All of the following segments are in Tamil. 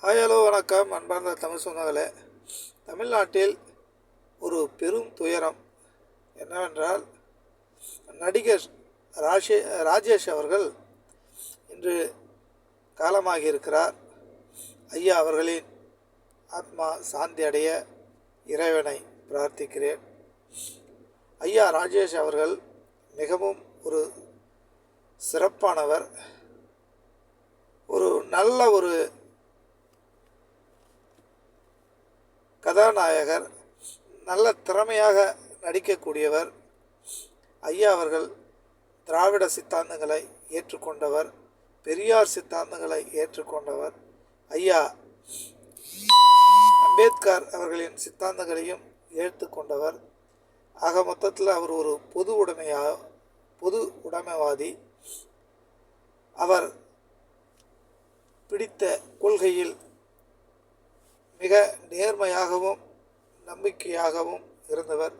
ஹாய் ஹலோ வணக்கம் அன்பார்ந்த தமிழ் சொந்தங்களே. தமிழ்நாட்டில் ஒரு பெரும் துயரம் என்னவென்றால், நடிகர் ராஜேஷ் அவர்கள் இன்று காலமாகியிருக்கிறார். ஐயா அவர்களின் ஆத்மா சாந்தி அடைய இறைவனை பிரார்த்திக்கிறேன். ஐயா ராஜேஷ் அவர்கள் மிகவும் ஒரு சிறப்பானவர், ஒரு நல்ல ஒரு கதாநாயகர், நல்ல திறமையாக நடிக்கக்கூடியவர். ஐயா அவர்கள் திராவிட சித்தாந்தங்களை ஏற்றுக்கொண்டவர், பெரியார் சித்தாந்தங்களை ஏற்றுக்கொண்டவர். ஐயா அம்பேத்கர் அவர்களின் சித்தாந்தங்களையும் ஏற்றுக்கொண்டவர். ஆக மொத்தத்தில் அவர் ஒரு பொது உடைமைவாதி. அவர் பிடித்த கொள்கையில் மிக நேர்மையாகவும் நம்பிக்கையாகவும் இருந்தவர்.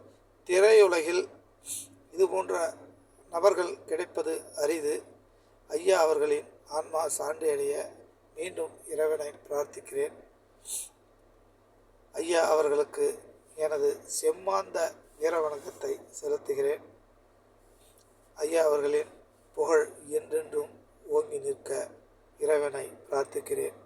திரையுலகில் இது போன்ற நபர்கள் கிடைப்பது அரிது. ஐயா அவர்களின் ஆன்மா சாந்தி அடைய மீண்டும் இறைவனை பிரார்த்திக்கிறேன். ஐயா அவர்களுக்கு எனது செம்மாந்த வீர வணக்கத்தை செலுத்துகிறேன். ஐயா அவர்களின் புகழ் என்றென்றும் ஓங்கி நிற்க இறைவனை பிரார்த்திக்கிறேன்.